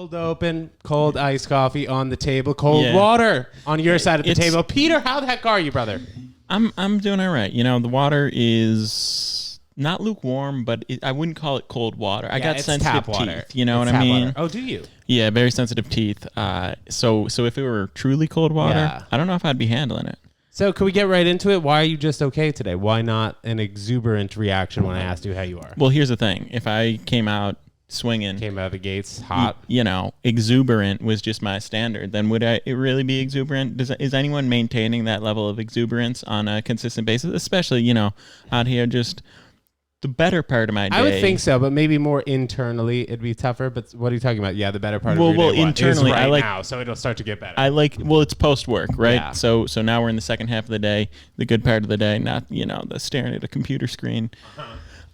Cold open, cold iced coffee on the table, cold water on your side of the table. Peter, how the heck are you, brother? I'm doing all right. You know, the water is not lukewarm, but I wouldn't call it cold water. I got sensitive teeth. You know what I mean? Water. Oh, do you? Yeah, very sensitive teeth. So if it were truly cold water, I don't know if I'd be handling it. So can we get right into it? Why are you just okay today? Why not an exuberant reaction when I asked you how you are? Well, here's the thing. If I came out swinging, came out of the gates hot, exuberant was just my standard, then would it really be exuberant? Is anyone maintaining that level of exuberance on a consistent basis, especially out here just the better part of my day? I would think so, but maybe more internally it'd be tougher. But what are you talking about? Yeah, the better part of your day. Well, internally, I like now, so it'll start to get better. It's post work, right? Yeah. So now we're in the second half of the day, the good part of the day, not the staring at a computer screen.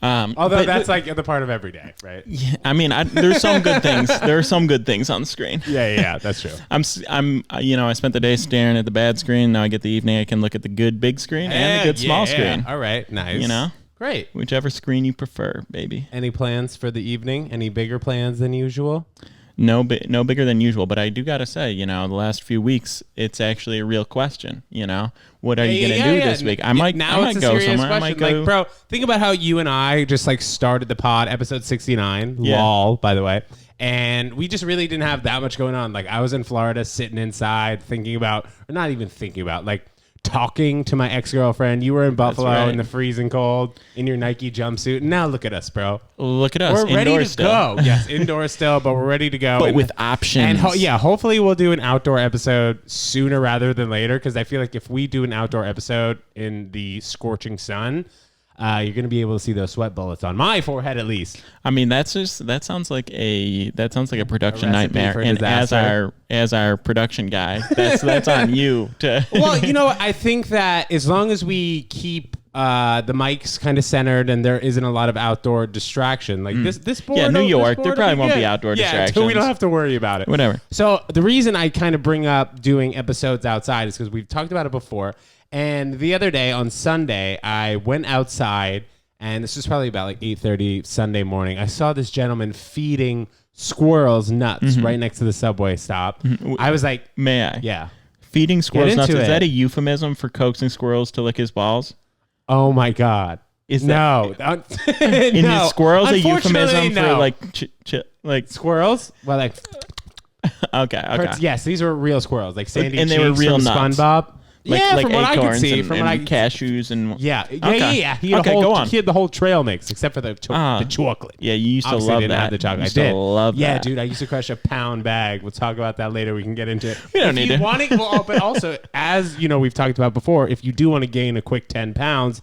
Although that's like the part of every day, right? Yeah, I mean, there's some good things. There are some good things on the screen. Yeah, that's true. I spent the day staring at the bad screen. Now I get the evening. I can look at the good big screen and the good small screen. All right, nice. Great. Whichever screen you prefer, baby. Any plans for the evening? Any bigger plans than usual? No bigger than usual, but I do gotta say, the last few weeks, it's actually a real question. What are you gonna do this week? I might go somewhere. I might go. Like, bro, think about how you and I just started the pod, episode 69. Yeah. Lol, by the way. And we just really didn't have that much going on. Like, I was in Florida, sitting inside, not even thinking about, talking to my ex-girlfriend. You were in Buffalo in the freezing cold in your Nike jumpsuit. And now look at us, bro. Look at us. We're ready to go. Yes, indoors still, but we're ready to go. But with options. And hopefully we'll do an outdoor episode sooner rather than later, because I feel like if we do an outdoor episode in the scorching sun, you're going to be able to see those sweat bullets on my forehead at least. I mean, that sounds like a production nightmare. And as our production guy, that's on you to. Well, I think that as long as we keep the mics kind of centered and there isn't a lot of outdoor distraction, this board. Yeah, New York, there probably won't be outdoor distractions. So we don't have to worry about it. Whatever. So the reason I kind of bring up doing episodes outside is because we've talked about it before. And the other day on Sunday, I went outside, and this was probably about 8:30 Sunday morning. I saw this gentleman feeding squirrels nuts right next to the subway stop. I was like, may I? Yeah. Feeding squirrels nuts, is that a euphemism for coaxing squirrels to lick his balls? Oh, my God. No. Is squirrels a euphemism for squirrels? Well, okay. Yes, these were real squirrels, like Sandy and they Cheeks were real from nuts. SpongeBob. From what I could see, from cashews and yeah. He had the whole trail mix except for the chocolate. Yeah, you used to Obviously love didn't that. Have the chocolate. I did. Love that. Yeah, dude, I used to crush a pound bag. We'll talk about that later. We can get into it. We don't need to. But also, as we've talked about before, if you do want to gain a quick 10 pounds,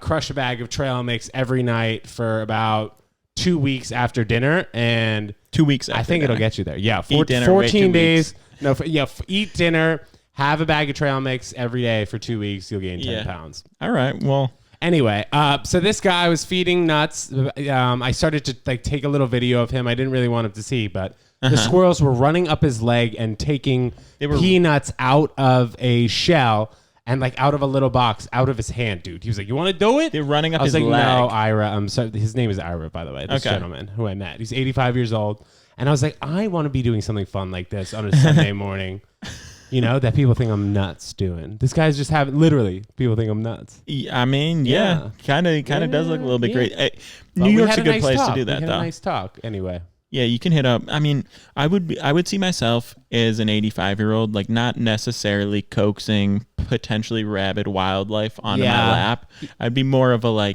crush a bag of trail mix every night for about 2 weeks after dinner, and 2 weeks. I think it'll get you there. Yeah, eat dinner, 14 days. Eat dinner. Have a bag of trail mix every day for 2 weeks. You'll gain 10 pounds. All right. Well, anyway, so this guy was feeding nuts. I started to take a little video of him. I didn't really want him to see, but the squirrels were running up his leg and taking peanuts out of a shell and out of a little box, out of his hand, dude. He was like, "You want to do it?" They're running up his leg. No, Ira. I'm sorry. His name is Ira, by the way. This gentleman who I met. He's 85 years old. And I was like, I want to be doing something fun like this on a Sunday morning. That people think I'm nuts doing. This guy's just literally, people think I'm nuts. I mean, kind of does look a little bit great. New York's a good place to do that, though. Nice talk, anyway. Yeah, you can hit up. I mean, I would see myself as an 85-year-old, not necessarily coaxing potentially rabid wildlife onto my lap. I'd be more of a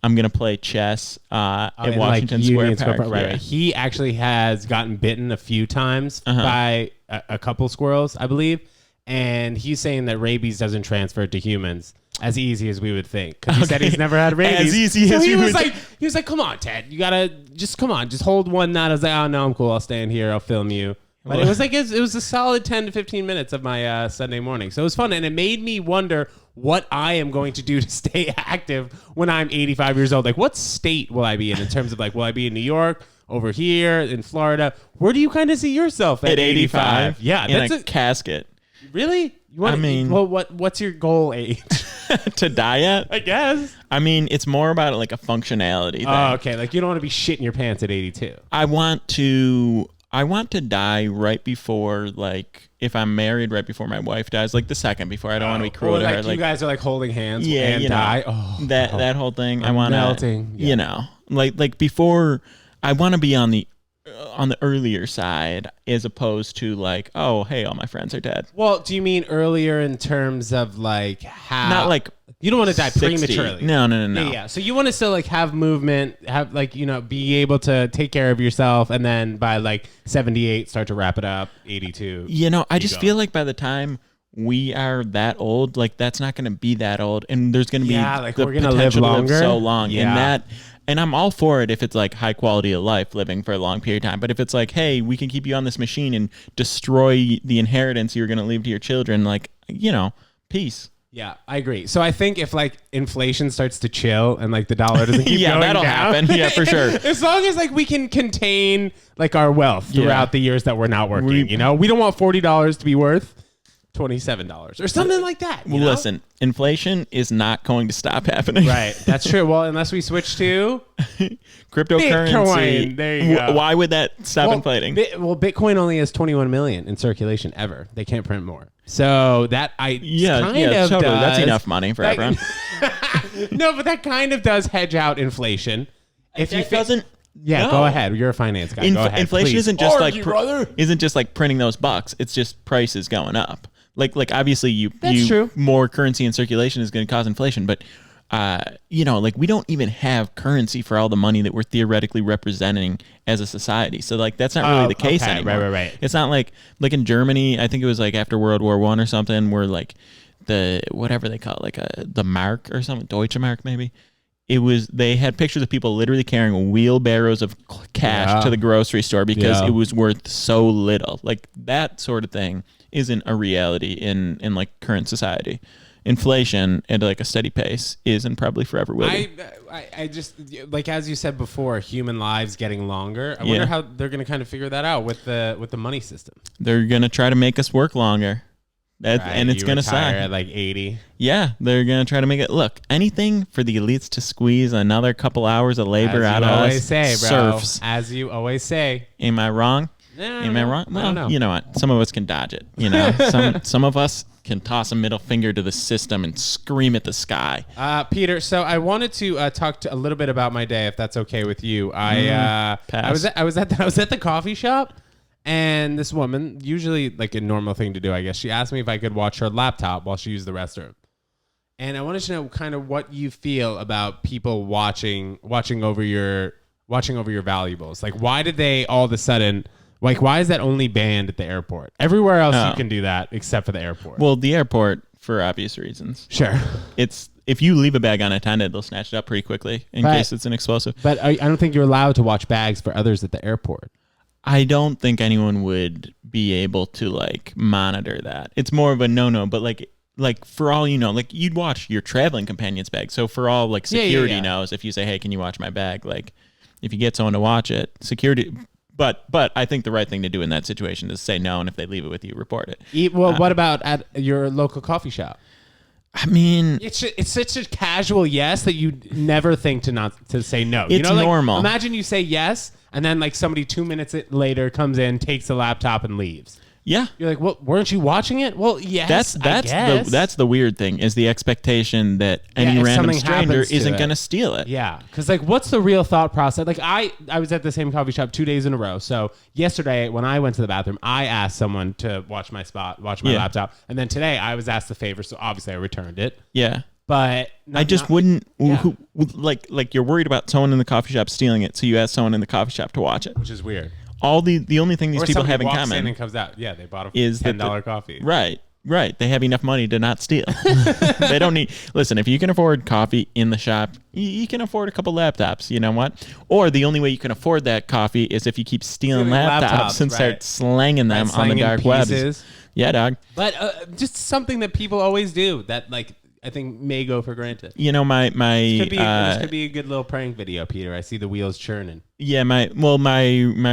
I'm going to play chess at Washington Square Park. Right. He actually has gotten bitten a few times by a couple squirrels, I believe. And he's saying that rabies doesn't transfer to humans as easy as we would think. Because he said he's never had rabies. As easy as he was like, come on, Ted. You got to just hold one nut. I was like, oh, no, I'm cool. I'll stand here. I'll film you. But it was it was a solid 10 to 15 minutes of my Sunday morning. So it was fun. And it made me wonder what I am going to do to stay active when I'm 85 years old. What state will I be in terms of will I be in New York, over here, in Florida? Where do you kind of see yourself at 85? Yeah. That's a casket. Really? What's your goal age? To die at? I guess. I mean, it's more about a functionality thing. Oh, okay. You don't want to be shitting your pants at 82. I want to I want to die right before, like, if I'm married, right before my wife dies, like the second before. I don't want to be cruel to her. Like you guys are like holding hands yeah, and you know, die. Oh, that whole thing. I'm I want melting. to, you know, like before. I want to be on the earlier side as opposed to like, oh, hey, all my friends are dead. Well, do you mean earlier in terms of like how? Not like you don't want to die 60. prematurely. No. Yeah. So you want to still like have movement, have like, you know, be able to take care of yourself, and then by like 78 start to wrap it up. 82. You know, I just feel like by the time we are that old, like that's not going to be that old, and there's going to be like the we're gonna potential live to longer. live so long, Yeah. and I'm all for it if it's like high quality of life living for a long period of time. But if it's like, hey, we can keep you on this machine and destroy the inheritance you're going to leave to your children, like, you know, peace. Yeah, I agree. So I think if like inflation starts to chill and like the dollar doesn't keep going that'll down, happen. Yeah, for sure. As long as like we can contain like our wealth throughout the years that we're not working, you know, we don't want $40 to be worth $27 or something like that. Well, listen, inflation is not going to stop happening. Right. That's true. Well, unless we switch to cryptocurrency. Bitcoin. There you go. Why would that stop inflating? Bitcoin only has 21 million in circulation ever. They can't print more. So that kind of totally. does, That's enough money for everyone. No, but that kind of does hedge out inflation. If you doesn't. Yeah, No. Go ahead. You're a finance guy. Go ahead. Inflation please. isn't just Argue, isn't just like printing those bucks. It's just prices going up. Like obviously That's true. more currency in circulation is going to cause inflation, but you know, like we don't even have currency for all the money that we're theoretically representing as a society. So like that's not really the case anymore. Right. It's not like in Germany. I think it was like after World War I or something, where like the whatever they call it, like the Mark or something, Deutsche Mark maybe. They had pictures of people literally carrying wheelbarrows of cash to the grocery store because it was worth so little. Like that sort of thing isn't a reality in like current society. Inflation at like a steady pace is and probably forever will be. I just like, as you said before, human lives getting longer. I wonder how they're going to kind of figure that out with the money system. They're going to try to make us work longer. And it's going to suck. At like 80. Yeah, they're going to try to make it. Look, anything for the elites to squeeze another couple hours of labor out of us. As you always say, bro. Serfs. As you always say. Am I wrong? Am I wrong? Well, I don't know. You know what? Some of us can dodge it. You know, some of us can toss a middle finger to the system and scream at the sky. Peter, so I wanted to talk a little bit about my day, if that's okay with you. I was at the coffee shop. And this woman, usually like a normal thing to do, I guess, she asked me if I could watch her laptop while she used the restroom. And I wanted to know kind of what you feel about people watching over your valuables. Like, why did they all of a sudden, like, why is that only banned at the airport? Everywhere else you can do that except for the airport. Well, the airport, for obvious reasons. Sure. If you leave a bag unattended, they'll snatch it up pretty quickly in case it's an explosive. But I don't think you're allowed to watch bags for others at the airport. I don't think anyone would be able to like monitor that. It's more of a no, but like for all you know, like you'd watch your traveling companion's bag. So for all like security knows, if you say, hey, can you watch my bag? Like if you get someone to watch it, security. But I think the right thing to do in that situation is say no, and if they leave it with you, report it. Well, what about at your local coffee shop? I mean, it's such a casual yes that you never think to say no. It's normal. Imagine you say yes, and then like somebody 2 minutes later comes in, takes the laptop, and leaves. Yeah, you're like, well, weren't you watching it? Well, yes. That's the weird thing is the expectation that any random stranger isn't going to steal it. Yeah, because like, what's the real thought process? Like, I was at the same coffee shop 2 days in a row. So yesterday when I went to the bathroom, I asked someone to watch my laptop, and then today I was asked the favor, so obviously I returned it. Yeah. But I just wouldn't like you're worried about someone in the coffee shop stealing it, so you ask someone in the coffee shop to watch it, which is weird. The only thing these people have in common in and comes out. Yeah, they bought a $10 coffee. Right. They have enough money to not steal. They don't need. Listen, if you can afford coffee in the shop, you can afford a couple laptops. You know what? Or the only way you can afford that coffee is if you keep stealing laptops and start slanging them on the dark web. Yeah, dog. But just something that people always do that like I think may go for granted. You know, this could be a good little prank video, Peter. I see the wheels churning. Yeah, my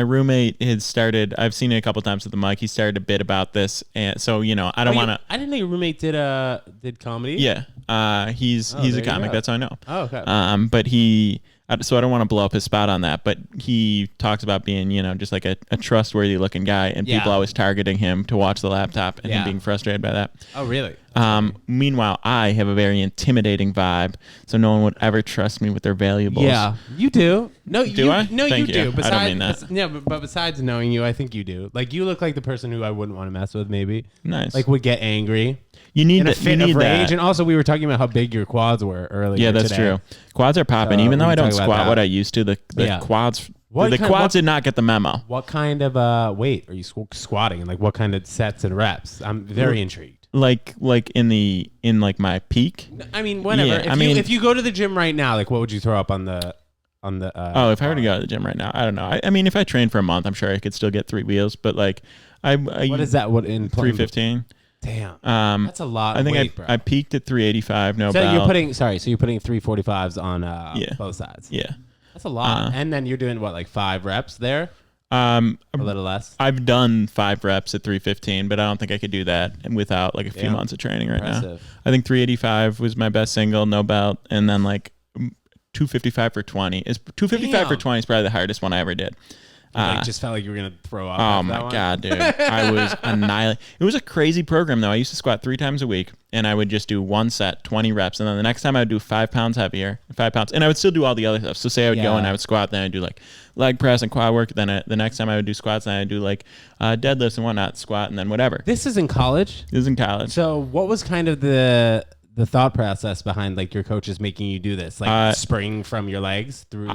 roommate had started. I've seen it a couple times with the mic. He started a bit about this, and so you know, I don't want to. I didn't know your roommate did comedy. Yeah, He's a comic. That's how I know. Oh, okay. But so I don't want to blow up his spot on that, but he talks about being, just like a trustworthy looking guy, and people always targeting him to watch the laptop, and him being frustrated by that. Oh, really? Meanwhile, I have a very intimidating vibe, so no one would ever trust me with their valuables. Yeah, you do. No, do I? No, Thank you do. I don't mean that. Yeah, but besides knowing you, I think you do. Like, you look like the person who I wouldn't want to mess with. Maybe. Nice. Like, would get angry. You need in a fit of rage, that. And also we were talking about how big your quads were earlier. Yeah, that's today. true. Quads are popping, even though I don't squat what I used to. The quads. Quads did not get the memo. What kind of weight are you squatting, and like what kind of sets and reps? I'm very intrigued. Like in my peak. I mean, whenever. Yeah, if you go to the gym right now, like what would you throw up on the? If I were to go to the gym right now, I don't know. I mean, if I trained for a month, I'm sure I could still get 3 wheels. But like, what is that? What in 315? Damn. That's a lot. I think weight, bro. I peaked at 385. No, so you're putting 345s on both sides. Yeah. That's a lot. And then you're doing what, like 5 reps there? A little less. I've done 5 reps at 315, but I don't think I could do that without like a few months of training right now. I think 385 was my best single, no belt, and then like 255 for 20. 255 for 20 is probably the hardest one I ever did. Just felt like you were gonna throw up. Oh my god, dude! I was annihilated. It was a crazy program though. I used to squat 3 times a week, and I would just do 1 set, 20 reps, and then the next time I would do 5 pounds heavier, 5 pounds, and I would still do all the other stuff. So say I would go and I would squat, then I'd do like leg press and quad work. Then the next time I would do squats, then I'd do like deadlifts and whatnot, squat, and then whatever. This is in college. This is in college. So what was kind of the thought process behind like your coaches making you do this, like spring from your legs through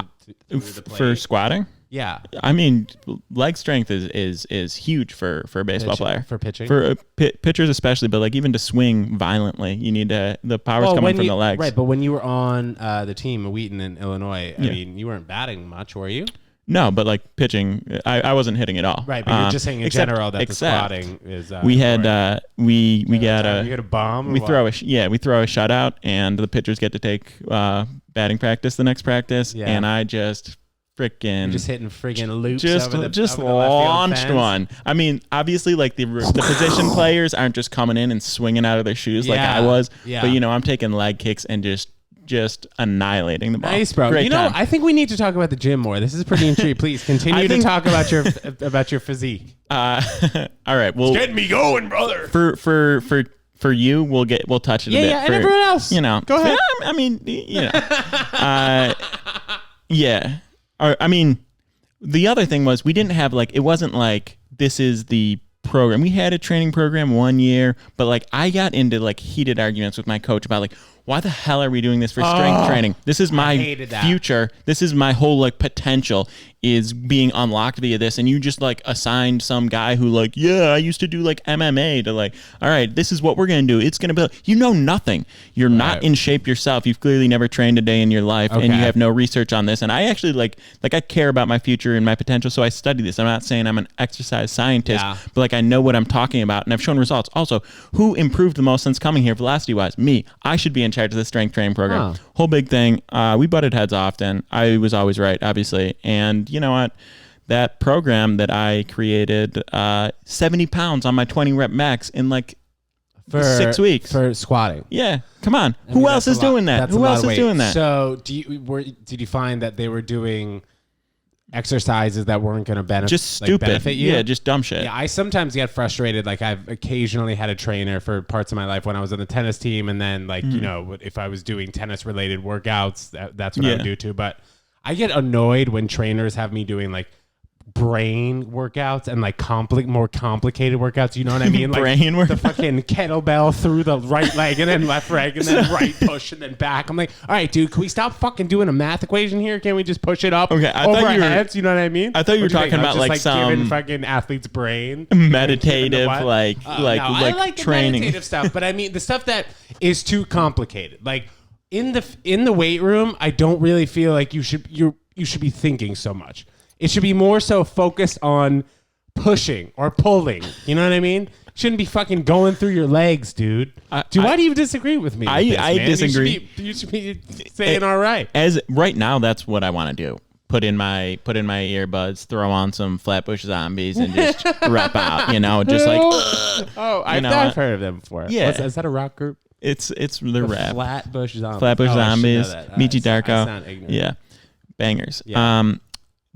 the plate? For squatting? Yeah, I mean, leg strength is huge for a baseball player. For pitching, for pitchers especially, but like even to swing violently, you need the power's coming from the legs. Right, but when you were on the team, Wheaton in Illinois, I mean, you weren't batting much, were you? No, but like pitching, I wasn't hitting at all. Right, but you're just saying in general that the squatting is. We had we get a you get a bomb. We throw a shutout, and the pitchers get to take batting practice the next practice, and I just. Just hitting friggin' loops. Just launched one. I mean, obviously, like the position players aren't just coming in and swinging out of their shoes like I was. Yeah. But I'm taking leg kicks and just annihilating the ball. Nice, bro. Great time. I think we need to talk about the gym more. This is pretty intriguing. Please continue to talk about your physique. All right. Well, it's getting me going, brother. For you, we'll touch it a bit. Yeah, and everyone else. Go ahead. I mean, yeah. I mean, the other thing was we didn't have it wasn't like this is the program. We had a training program 1 year, but like I got into like heated arguments with my coach about like, why the hell are we doing this for strength training? This is my future. This is my whole like potential is being unlocked via this. And you just like assigned some guy who like, yeah, I used to do like MMA to like, all right, this is what we're going to do. It's going to be, nothing. You're not in shape yourself. You've clearly never trained a day in your life and you have no research on this. And I actually like I care about my future and my potential. So I study this. I'm not saying I'm an exercise scientist, but like I know what I'm talking about and I've shown results. Also, who improved the most since coming here velocity wise? Me. I should be in charge of the strength training program. Whole big thing. We butted heads often. I was always right, obviously. And you know what? That program that I created, 70 pounds on my 20 rep max in like 6 weeks. For squatting. Yeah. Come on. Who else is doing that? Who else is doing that? So did you find that they were doing exercises that weren't going to benefit you? Yeah, just dumb shit. Yeah, I sometimes get frustrated. Like I've occasionally had a trainer for parts of my life when I was on the tennis team, and then like if I was doing tennis related workouts, that's what I would do too. But I get annoyed when trainers have me doing like brain workouts and like more complicated workouts. You know what I mean? Like brain work, the fucking kettlebell through the right leg and then left leg and then right push and then back. I'm like, all right, dude, can we stop fucking doing a math equation here? Can we just push it up over our heads? You know what I mean? I thought you were talking about like some giving fucking athlete's brain meditative like I like training the meditative stuff, but I mean the stuff that is too complicated. Like in the weight room, I don't really feel like you should be thinking so much. It should be more so focused on pushing or pulling. You know what I mean? Shouldn't be fucking going through your legs, dude. Why do you disagree with me? I disagree. You should be saying all right. As right now, that's what I want to do. Put in my earbuds, throw on some Flatbush Zombies, and just rep out. Just like. I've heard of them before. Yeah, is that a rock group? It's the rap. Flatbush Zombies. Flatbush Zombies. Michi I Darko. sound ignorant. Yeah, bangers. Yeah.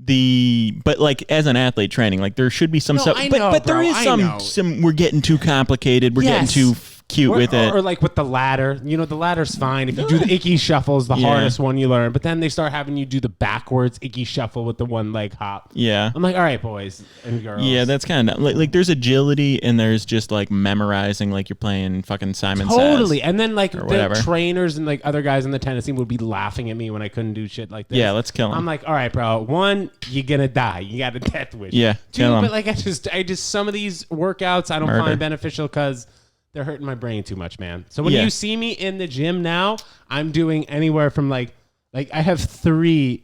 But like as an athlete training, like there should be some stuff. I But know, but there bro, is I know. some. We're getting too complicated. We're getting Yes. too cute with it. Or like with the ladder. You know, the ladder's fine. If you do the icky shuffle is the hardest one you learn. But then they start having you do the backwards icky shuffle with the one leg hop. Yeah. I'm like, all right, boys and girls. Yeah, that's kind of like there's agility and there's just like memorizing like you're playing fucking Simon Says. Totally. And then like the whatever. trainers and like other guys in the tennis team would be laughing at me when I couldn't do shit like this. Yeah, let's kill 'em. I'm like, all right, bro. One, you're gonna die. You got a death wish. Yeah, Two, kill 'em. but like I just some of these workouts I don't Murder. find beneficial because they're hurting my brain too much, man. So when Yeah. you see me in the gym now, I'm doing anywhere from like I have 3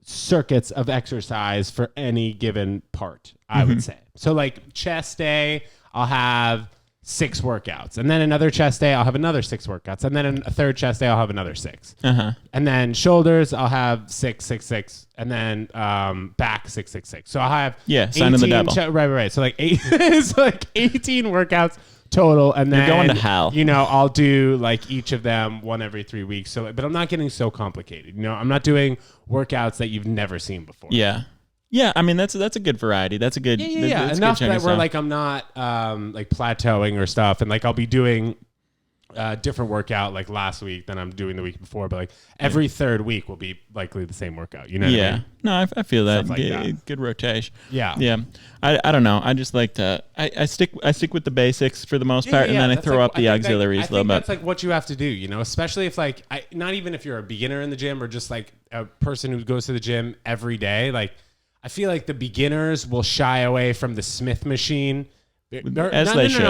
circuits of exercise for any given part, I would say. So like chest day, I'll have 6 workouts. And then another chest day, I'll have another 6 workouts. And then a third chest day, I'll have another 6. And then shoulders, I'll have 6, 6, 6. And then back 6, 6, 6. So I'll have sign of the devil. Right. So like 18 workouts total, and then You're going to hell. You know, I'll do like each of them one every 3 weeks. So, but I'm not getting so complicated. You know, I'm not doing workouts that you've never seen before. Yeah. Yeah, I mean that's a good variety. That's a good that's Enough a good that we're like I'm not like plateauing or stuff, and like I'll be doing different workout like last week than I'm doing the week before, but like every third week will be likely the same workout. You know what I mean? No, I feel that. Stuff like that. Good rotation. Yeah. I don't know. I just like to I stick with the basics for the most part, and then I throw up the auxiliaries a little bit. That's like what you have to do, you know, especially if like not even if you're a beginner in the gym or just like a person who goes to the gym every day. Like I feel like the beginners will shy away from the Smith machine. They should.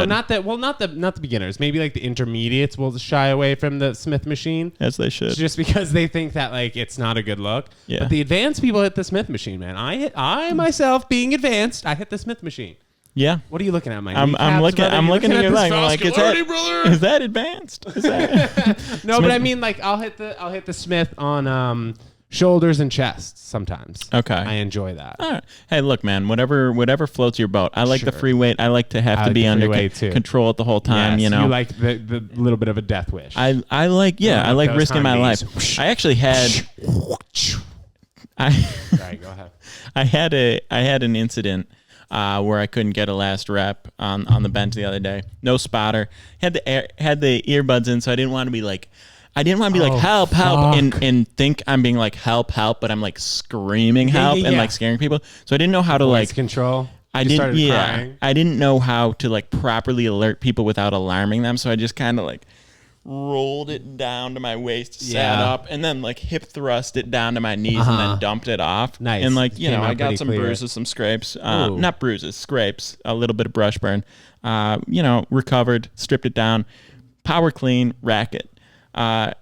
Not the beginners. Maybe like the intermediates will shy away from the Smith machine. As they should. Just because they think that like it's not a good look. Yeah. But the advanced people hit the Smith machine, man. I myself being advanced, I hit the Smith machine. Yeah. What are you looking at, Mike? I'm looking at your leg. I'm like, is that advanced? Is that No, but I mean like I'll hit the Smith on shoulders and chest sometimes. Okay. I enjoy that. All right. Hey, look, man, whatever floats your boat. I like the free weight. I like to have to be under control it the whole time, yes, you know. You like the little bit of a death wish. I like risking my life. I actually had All right, go ahead. I had an incident where I couldn't get a last rep on the bench the other day. No spotter. Had the earbuds in, so I didn't want to be like help and think I'm being like help, but I'm like screaming help and like scaring people. So I didn't know how to Voice like control. I didn't know how to like properly alert people without alarming them. So I just kind of like rolled it down to my waist, sat up, and then like hip thrust it down to my knees and then dumped it off. Nice. And like, I got some clear. bruises, some scrapes, not bruises, scrapes, a little bit of brush burn, recovered, stripped it down, power clean, racket.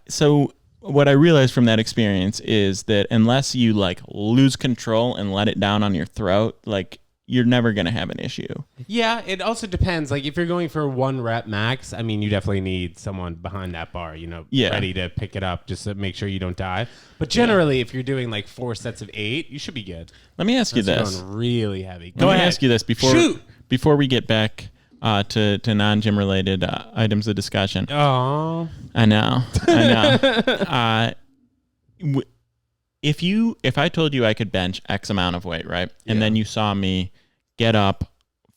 So what I realized from that experience is that unless you like lose control and let it down on your throat, like you're never going to have an issue. Yeah, it also depends. Like if you're going for 1 rep max, I mean, you definitely need someone behind that bar, ready to pick it up just to make sure you don't die. But generally, if you're doing like 4 sets of 8, you should be good. Let me ask you this. Going really heavy. Let me ask you this before we get back to non-gym related items of discussion. Oh, I know. If I told you I could bench X amount of weight, right? And then you saw me get up,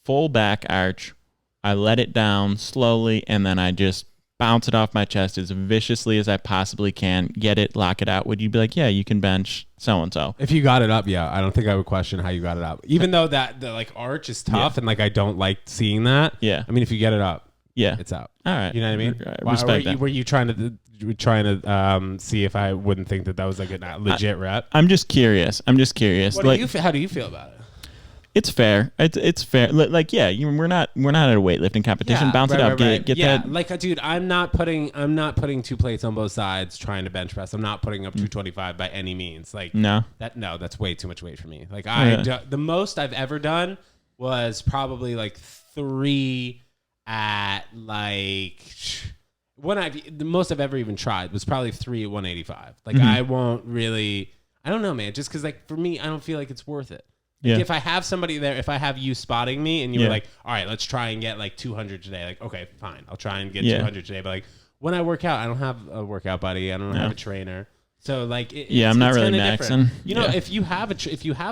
full back arch, I let it down slowly, and then I just bounce it off my chest as viciously as I possibly can, get it, lock it out. Would you be like, yeah, you can bench so-and-so? if you got it up, yeah, I don't think I would question how you got it up. Even though that the like arch is tough and like I don't like seeing that. Yeah. I mean, if you get it up, yeah, it's out. All right. You know what I mean? Respect that. Were you trying to see if I wouldn't think that was like a legit rep? I'm just curious. How do you feel about it? It's fair. It's fair. Like, yeah, we're not at a weightlifting competition. Bounce it up. Get that. Like, dude, I'm not putting 2 plates on both sides trying to bench press. I'm not putting up 225 by any means. Like, that's way too much weight for me. Like, the most I've ever done was probably like 3 at like the most I've ever even tried was probably 3 at 185. Like, I won't really. I don't know, man. Just because like for me, I don't feel like it's worth it. Like if I have somebody there, if I have you spotting me and you were like, all right, let's try and get like 200 today. Like, okay, fine. I'll try and get 200 today. But like when I work out, I don't have a workout buddy. I don't have a trainer. So like, I'm not really maxing. You know, if you have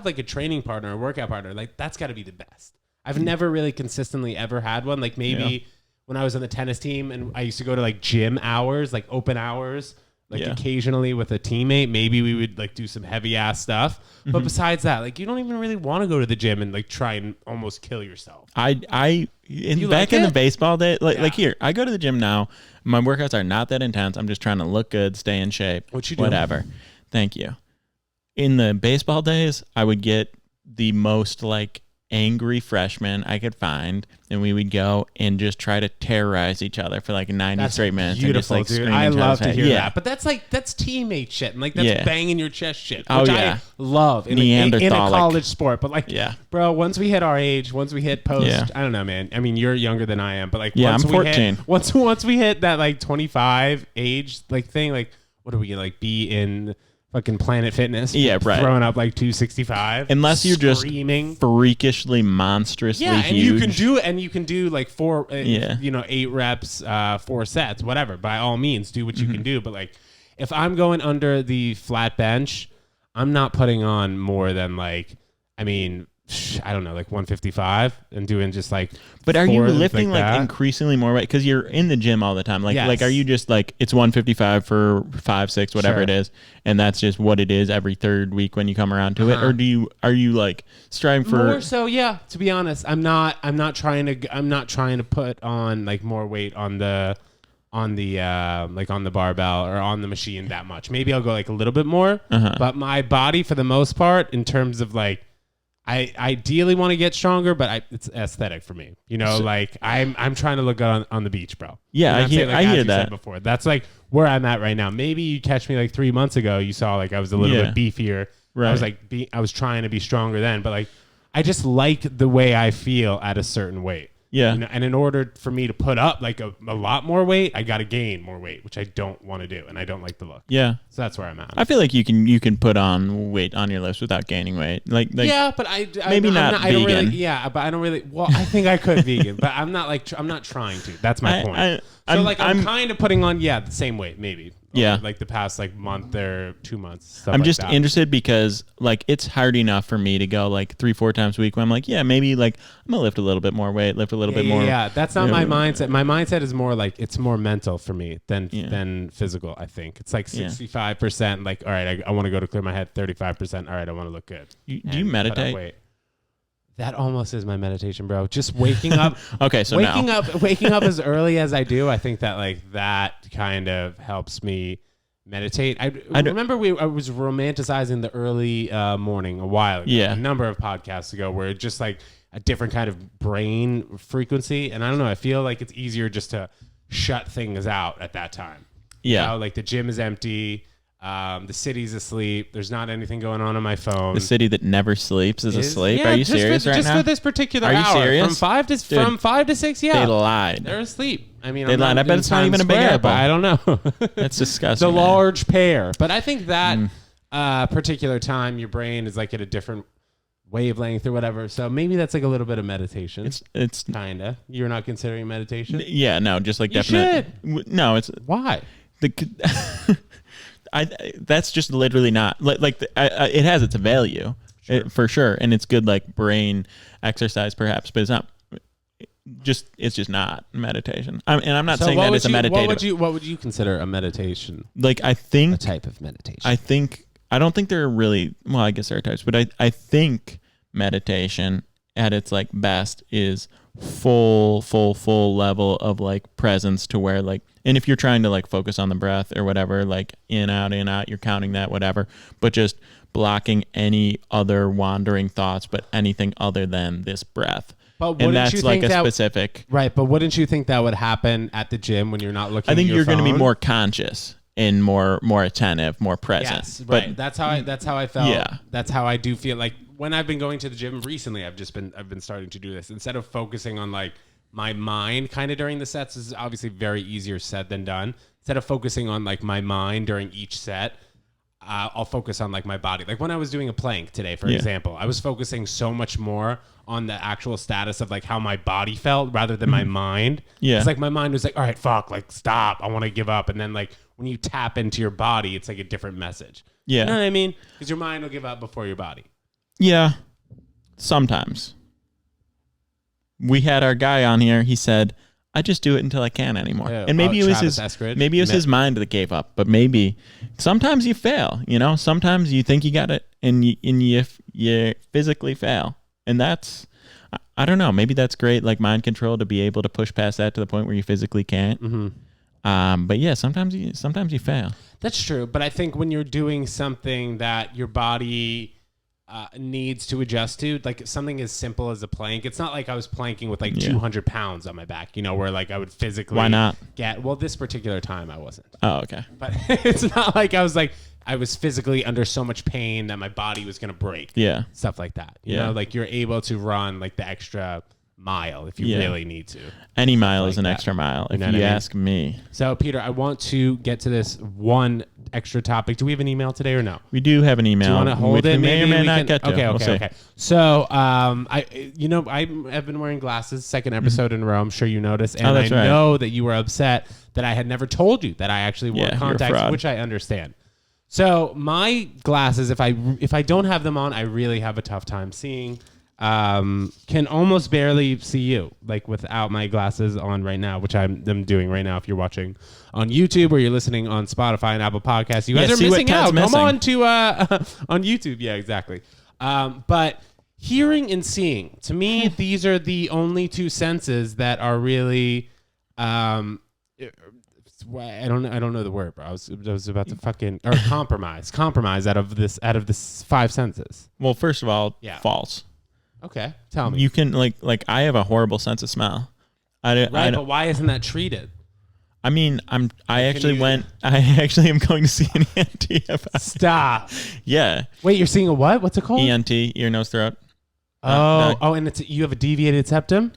like a training partner, a workout partner, like that's got to be the best. I've never really consistently ever had one. Like maybe when I was on the tennis team and I used to go to like gym hours, like open hours, like occasionally with a teammate, maybe we would like do some heavy ass stuff. But besides that, like you don't even really want to go to the gym and like try and almost kill yourself. In the baseball day, like here, I go to the gym now. My workouts are not that intense. I'm just trying to look good, stay in shape. What you do? Whatever. Thank you. In the baseball days, I would get the most like angry freshmen I could find, and we would go and just try to terrorize each other for like 90 straight minutes. Beautiful, and just, like, dude. I love to hear that. that. But that's teammate shit, and like that's banging your chest shit, which I love in a college sport. But like, bro, once we hit our age, once we hit post, I don't know, man. I mean, you're younger than I am, but like, once I'm 14. Once we hit that like 25 age like thing, like, what are we gonna like be in? Fucking Planet Fitness, throwing up like 265. Unless you're screaming. Just freakishly, monstrously and huge. you can do like 8 reps, 4 sets, whatever. By all means, do what you can do. But like, if I'm going under the flat bench, I'm not putting on more than like, I mean, I don't know, like 155 and doing just like. But are you lifting like increasingly more weight? Because you're in the gym all the time. Like, like, are you just like, it's 155 for 5, 6, whatever it is, and that's just what it is every third week when you come around to it? Or are you like striving for more? So yeah, to be honest, I'm not trying to put on like more weight on the like on the barbell or on the machine that much. Maybe I'll go like a little bit more, but my body for the most part, in terms of like, I ideally want to get stronger, but it's aesthetic for me. You know, like I'm trying to look good on the beach, bro. Yeah, I hear that. Said before. That's like where I'm at right now. Maybe you catch me like 3 months ago. You saw like I was a little bit beefier. Right. I was like I was trying to be stronger then, but like I just like the way I feel at a certain weight. Yeah. You know, and in order for me to put up like a lot more weight, I got to gain more weight, which I don't want to do, and I don't like the look. Yeah. So that's where I'm at. I feel like you can put on weight on your lifts without gaining weight. Like yeah, but I maybe I'm not vegan. I don't really, but I don't really. Well, I think I could vegan, but I'm not trying to. That's my point. I'm kind of putting on the same weight maybe. Yeah. Like the past like month or 2 months. I'm just interested because like it's hard enough for me to go like 3-4 times a week when I'm like, maybe like I'm gonna lift a little bit more weight, lift a little bit more. Yeah, that's not my mindset. My mindset is more like it's more mental for me than physical, I think. It's like 65%, like, all right, I want to go to clear my head, 35%, all right, I want to look good. Do you meditate? That almost is my meditation, bro. Just waking up. Okay, so waking up as early as I do, I think that like that kind of helps me meditate. I remember I was romanticizing the early morning a while ago, a number of podcasts ago, where it's just like a different kind of brain frequency, and I don't know. I feel like it's easier just to shut things out at that time. Yeah, you know, like the gym is empty. The city's asleep. There's not anything going on my phone. The city that never sleeps is asleep. Are you serious right now? Just for this particular hour. Are you serious? From 5 to 6, yeah. They lied. They're asleep. I mean, they lied. I bet it's not even a big apple. But I don't know. That's disgusting. The large pear. But I think that particular time, your brain is like at a different wavelength or whatever. So maybe that's like a little bit of meditation. It's kind of. You're not considering meditation? Yeah, no, just like definitely. No, it's why? That's just literally not it has its value for sure, and it's good like brain exercise perhaps, but it's not. It's just not meditation. I'm not saying that it's a meditative. What would you consider a meditation? Like I think a type of meditation. I don't think there are really. Well, I guess there are types, but I think meditation at its like best is full level of like presence to where like, and if you're trying to like focus on the breath or whatever, like in out, you're counting that, whatever, but just blocking any other wandering thoughts, but anything other than this breath. But and that's like a specific. Right. But wouldn't you think that would happen at the gym when you're not looking I think at your you're phone? going to be more conscious and more attentive, more present. Yes, right. But that's how I felt. Yeah. That's how I do feel. Like when I've been going to the gym recently, I've been starting to do this instead of focusing on like my mind kind of during the sets. This is obviously very easier said than done. Instead of focusing on like my mind during each set, I'll focus on like my body. Like when I was doing a plank today, for example, I was focusing so much more on the actual status of like how my body felt rather than my mind. Yeah. It's like my mind was like, all right, fuck, like stop. I want to give up. And then like when you tap into your body, it's like a different message. Yeah. You know what I mean? Because your mind will give up before your body. Yeah. Sometimes. We had our guy on here. He said, I just do it until I can't anymore. Yeah. And maybe it was his mind that gave up, but maybe sometimes you fail, you know, sometimes you think you got it and you physically fail. And that's, I don't know, maybe that's great. Like mind control to be able to push past that to the point where you physically can't. Mm-hmm. But yeah, sometimes you fail. That's true. But I think when you're doing something that your body needs to adjust to, like something as simple as a plank. It's not like I was planking with like 200 pounds on my back, you know, where like I would physically Why not? Well, this particular time I wasn't. Oh, okay. But it's not like I was physically under so much pain that my body was going to break. Yeah. Stuff like that. You know, like you're able to run like the extra mile if you really need to. Any mile is an extra mile, if you ask me. So, Peter, I want to get to this one extra topic. Do we have an email today or no? We do have an email. Do you want to hold it? We may or may not get to. Okay. So, I have been wearing glasses, second episode in a row. I'm sure you noticed. And I know that you were upset that I had never told you that I actually wore contacts, which I understand. So my glasses, if I don't have them on, I really have a tough time seeing. Can almost barely see you, like without my glasses on right now, which I'm doing right now. If you're watching on YouTube or you're listening on Spotify and Apple Podcasts, you guys are missing out. Come on to on YouTube. Yeah, exactly. But hearing and seeing, to me, these are the only two senses that are really. I don't know the word, bro. I was about to fucking compromise out of this five senses. Well, first of all, false. Okay, tell me. You can like I have a horrible sense of smell. But why isn't that treated? I mean, I actually am going to see an ENT about Stop. Yeah. Wait, you're seeing a what? What's it called? ENT, ear, nose, throat. And you have a deviated septum?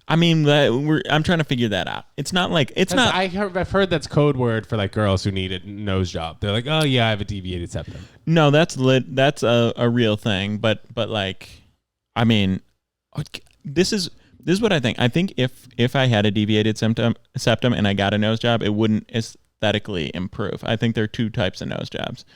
I mean, I'm trying to figure that out. It's not like it's not. I've heard that's code word for like girls who need a nose job. They're like, oh yeah, I have a deviated septum. No, that's a real thing. But like, I mean, this is what I think. I think if I had a deviated septum and I got a nose job, it wouldn't aesthetically improve. I think there are two types of nose jobs.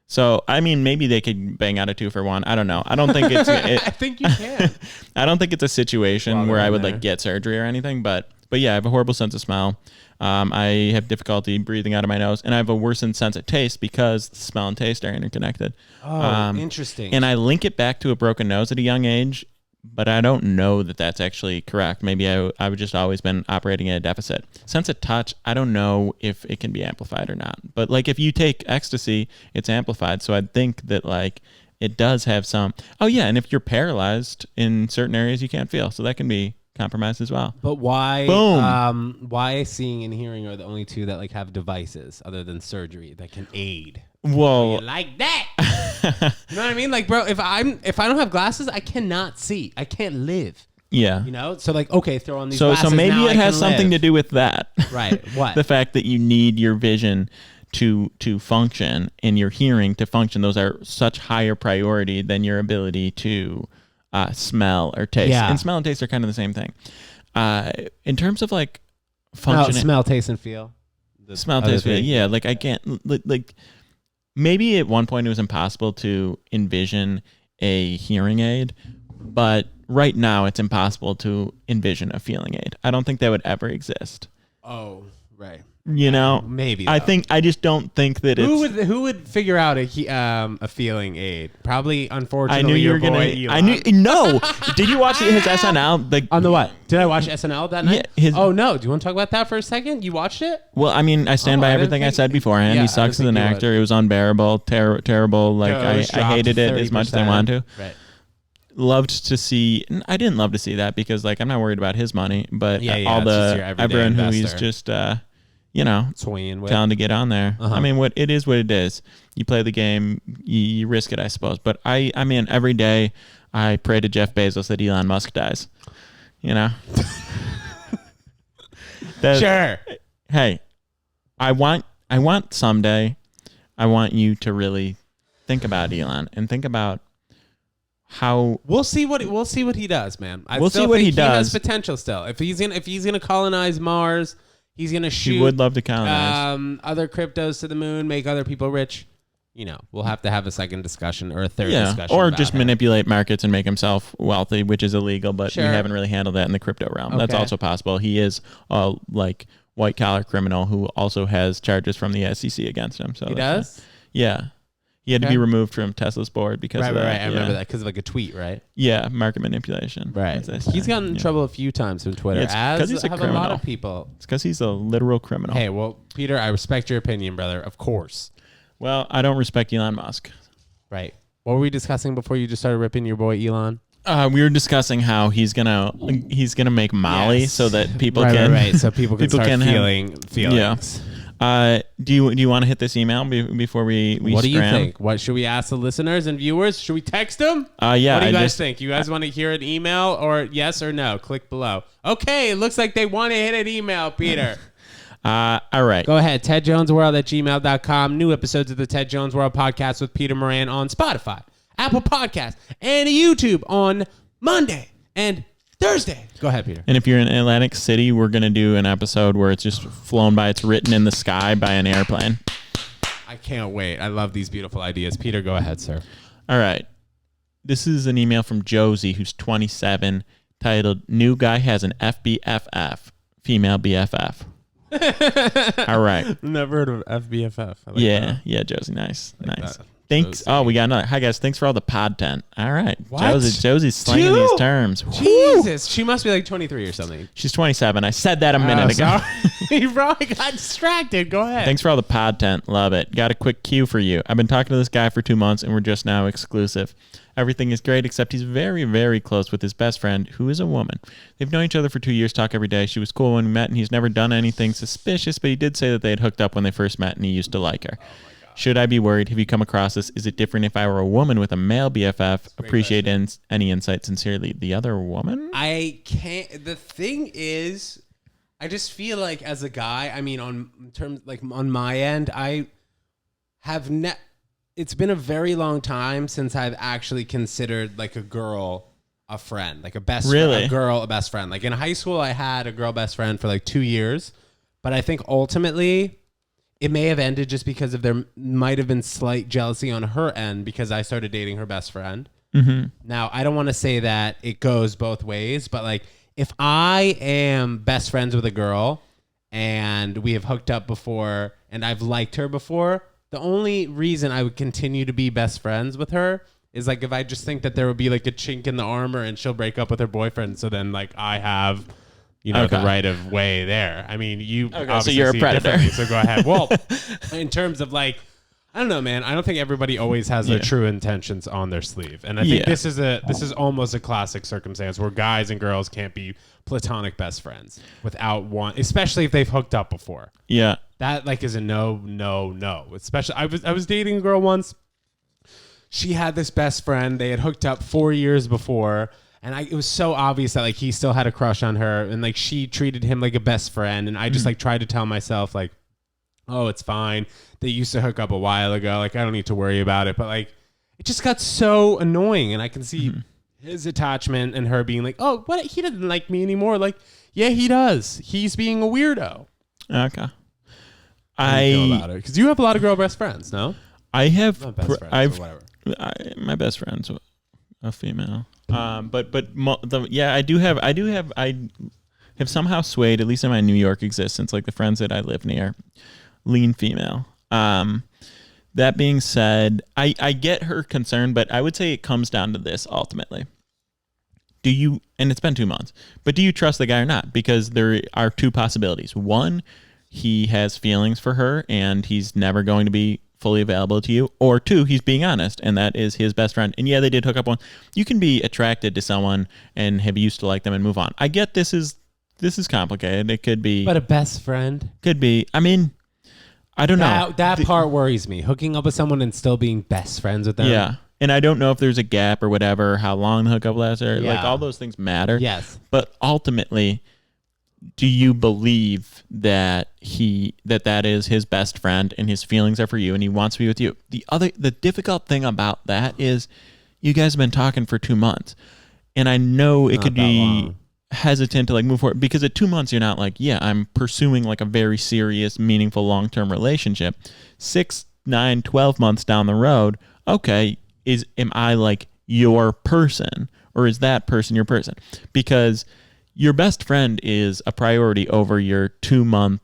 So I mean, maybe they could bang out a 2-for-1. I don't know. I don't think it's. I think you can. I don't think it's a situation where I would like get surgery or anything. But yeah, I have a horrible sense of smell. I have difficulty breathing out of my nose, and I have a worsened sense of taste because smell and taste are interconnected. Oh, interesting. And I link it back to a broken nose at a young age, but I don't know that that's actually correct. Maybe I've just always been operating at a deficit. Sense of touch, I don't know if it can be amplified or not. But like if you take ecstasy, it's amplified. So I'd think that like it does have some. Oh yeah, and if you're paralyzed in certain areas, you can't feel. So that can be compromised as well. But why? Boom. Why seeing and hearing are the only two that like have devices other than surgery that can aid? Well, like that. You know what I mean? Like, bro, if I don't have glasses, I cannot see. I can't live. Yeah. You know? So like, okay, throw on these glasses. So maybe it has something to do with that. Right. What? The fact that you need your vision to function and your hearing to function. Those are such higher priority than your ability to smell or taste. Yeah. And smell and taste are kind of the same thing. In terms of like function. Smell, taste, and feel. Smell, taste, feel. Yeah. Like I can't like. Maybe at one point it was impossible to envision a hearing aid, but right now it's impossible to envision a feeling aid. I don't think that would ever exist. Oh, right. You know, maybe. I just don't think that who would figure out a feeling aid? Probably, unfortunately, I knew you were gonna. Elon. I knew. No. Did you watch his SNL? On the what? Did I watch SNL that night? Yeah, oh no! Do you want to talk about that for a second? You watched it? Well, I mean, I stand by everything I said beforehand. Yeah, he sucks as an actor. It was unbearable, terrible. Like I hated it as much as I wanted to. Right. Loved to see. I didn't love to see that because like I'm not worried about his money, but everyone who he's just. Swinging with. Telling to get on there. I mean, what it is. You play the game, you risk it, I suppose. But I mean, every day I pray to Jeff Bezos that Elon Musk dies. You know? Sure. Hey, I want someday I want you to really think about Elon and think about how we'll see what he does, man. We'll see what he does. He has potential still. If he's gonna colonize Mars, he's gonna shoot. He would love to colonize other cryptos to the moon, make other people rich. We'll have to have a second discussion or a third discussion. Or just manipulate markets and make himself wealthy, which is illegal, but we haven't really handled that in the crypto realm. Okay. That's also possible. He is a white collar criminal who also has charges from the SEC against him. So he does? Yeah. He had to be removed from Tesla's board because of that. Right. I remember that because of a tweet, right? Yeah, market manipulation. Right. He's gotten in trouble a few times from Twitter. Because he's a criminal. A lot of people. It's because he's a literal criminal. Hey, well, Peter, I respect your opinion, brother. Of course. Well, I don't respect Elon Musk. Right. What were we discussing before you just started ripping your boy Elon? We were discussing how he's gonna make Molly so that people can so people can start feeling feelings. Yeah. Do you want to hit this email before we What do you think? What should we ask the listeners and viewers? Should we text them? Yeah. What do you guys think? You guys want to hear an email or yes or no? Click below. Okay, it looks like they want to hit an email, Peter. All right. Go ahead. TedJonesWorld@gmail.com. New episodes of the Ted Jones World podcast with Peter Moran on Spotify, Apple Podcasts, and YouTube on Monday and Thursday. Go ahead, Peter. And if you're in Atlantic City, we're going to do an episode where it's just flown by. It's written in the sky by an airplane. I can't wait. I love these beautiful ideas. Peter, go ahead, sir. All right. This is an email from Josie, who's 27, titled, New Guy Has an FBFF, Female BFF. All right. Never heard of FBFF. Yeah, Josie. Nice. Thanks. Josie. Oh, we got another. Hi, guys. Thanks for all the podtent. All right. What? Josie's slinging these terms. Jesus. She must be like 23 or something. She's 27. I said that a minute ago. You probably got distracted. Go ahead. Thanks for all the podtent. Love it. Got a quick cue for you. I've been talking to this guy for 2 months, and we're just now exclusive. Everything is great, except he's very, very close with his best friend, who is a woman. They've known each other for 2 years, talk every day. She was cool when we met, and he's never done anything suspicious, but he did say that they had hooked up when they first met, and he used to like her. Should I be worried? Have you come across this? Is it different if I were a woman with a male BFF? Appreciate any insight. Sincerely, the other woman? I can't. The thing is, I just feel like as a guy, I mean, on my end, I have it's been a very long time since I've actually considered like a girl a friend, like a best friend, a girl a best friend. Like in high school, I had a girl best friend for like 2 years, but I think ultimately it may have ended just because there might have been slight jealousy on her end because I started dating her best friend. Mm-hmm. Now, I don't want to say that it goes both ways, but like if I am best friends with a girl and we have hooked up before and I've liked her before, the only reason I would continue to be best friends with her is like if I just think that there would be like a chink in the armor and she'll break up with her boyfriend. So then like I have, the right of way there. I mean, you so you're a predator. So go ahead. Well, in terms of like, I don't know, man. I don't think everybody always has their true intentions on their sleeve. And I think this is almost a classic circumstance where guys and girls can't be platonic best friends without one, especially if they've hooked up before. Yeah. That like is a no. Especially I was dating a girl once. She had this best friend. They had hooked up 4 years before, and it was so obvious that like he still had a crush on her, and like she treated him like a best friend. And I just like tried to tell myself like, oh, it's fine. They used to hook up a while ago. Like I don't need to worry about it. But like it just got so annoying, and I can see his attachment and her being like, oh, what? He doesn't like me anymore. Like, yeah, he does. He's being a weirdo. Okay. How do you feel about it? Because you have a lot of girl best friends, no? I have. Not best friends, or whatever. My best friend's a female. I have somehow swayed, at least in my New York existence, like the friends that I live near, lean female. That being said, I get her concern, but I would say it comes down to this ultimately. Do you, and it's been 2 months, but do you trust the guy or not? Because there are two possibilities. One, he has feelings for her and he's never going to be fully available to you. Or two, he's being honest and that is his best friend. And yeah, they did hook up one. You can be attracted to someone and have used to like them and move on. I get this is complicated. It could be. But a best friend? Could be. I mean, I don't know. That part worries me. Hooking up with someone and still being best friends with them. Yeah. And I don't know if there's a gap or whatever, how long the hookup lasts, or like all those things matter. Yes. But ultimately, do you believe that that is his best friend and his feelings are for you and he wants to be with you? The difficult thing about that is you guys have been talking for 2 months, and I know it could be hesitant to like move forward because at 2 months you're not like, yeah, I'm pursuing like a very serious, meaningful long-term relationship. 6, 9, 12 months down the road, okay, am I like your person, or is that person your person? Because your best friend is a priority over your 2-month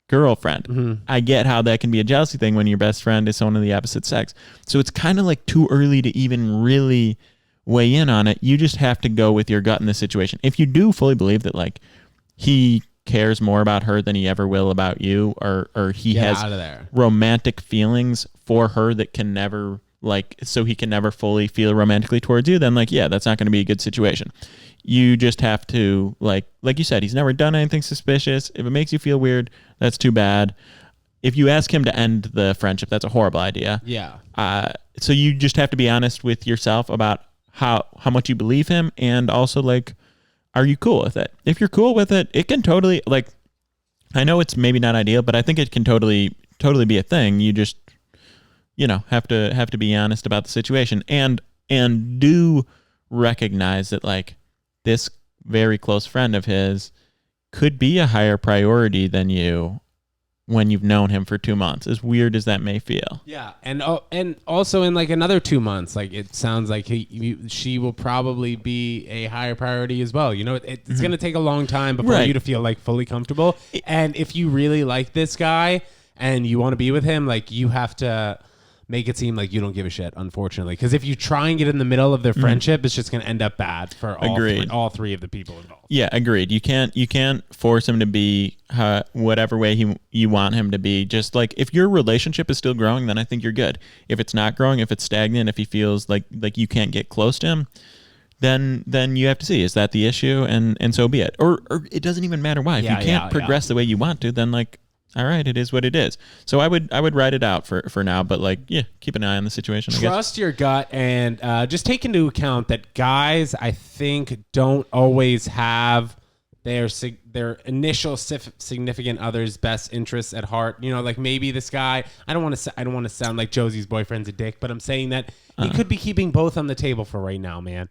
girlfriend. Mm-hmm. I get how that can be a jealousy thing when your best friend is someone of the opposite sex. So it's kind of like too early to even really weigh in on it. You just have to go with your gut in this situation. If you do fully believe that like he cares more about her than he ever will about you, or he has romantic feelings for her that can never like, so he can never fully feel romantically towards you, then like, yeah, that's not going to be a good situation. You just have to like you said, he's never done anything suspicious. If it makes you feel weird, that's too bad. If you ask him to end the friendship, that's a horrible idea. Yeah. So you just have to be honest with yourself about how much you believe him, and also like, are you cool with it? If you're cool with it, it can totally like, I know it's maybe not ideal, but I think it can totally be a thing. You just, have to be honest about the situation, and do recognize that like this very close friend of his could be a higher priority than you when you've known him for 2 months, as weird as that may feel. Yeah, and also in like another 2 months, like it sounds like she will probably be a higher priority as well. It's going to take a long time before you to feel like fully comfortable. And if you really like this guy and you want to be with him, like you have to make it seem like you don't give a shit, unfortunately. Because if you try and get in the middle of their friendship, it's just going to end up bad for all three of the people involved. Yeah, agreed. You can't force him to be whatever way you want him to be. Just like if your relationship is still growing, then I think you're good. If it's not growing, if it's stagnant, if he feels like you can't get close to him, then you have to see, is that the issue? And so be it. Or it doesn't even matter why. If you can't progress the way you want to, then like, all right, it is what it is. So I would write it out for now, but like, yeah, keep an eye on the situation. Trust your gut, and just take into account that guys, I think, don't always have their initial significant other's best interests at heart. Like maybe this guy, I don't want to sound like Josie's boyfriend's a dick, but I'm saying that he could be keeping both on the table for right now, man.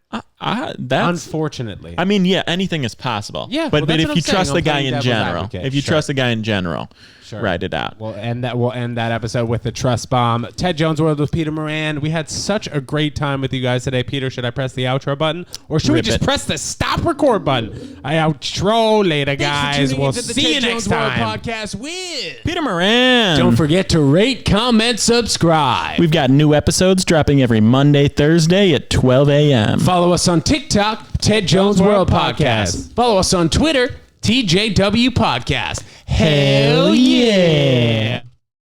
That's unfortunately. I mean, yeah, anything is possible. Yeah, but if you trust the guy in general, trust the guy in general, write it out. We'll end that episode with the trust bomb. Ted Jones World with Peter Moran. We had such a great time with you guys today. Peter, should I press the outro button, or should we just press the stop record button? I outro later, guys. We'll see you next time. Podcast with Peter Moran. Don't forget to rate, comment, subscribe. We've got new episodes dropping every Monday, Thursday at 12 a.m. Follow us on TikTok, Ted Jones World Podcast. Follow us on Twitter, TJW Podcast. Hell yeah.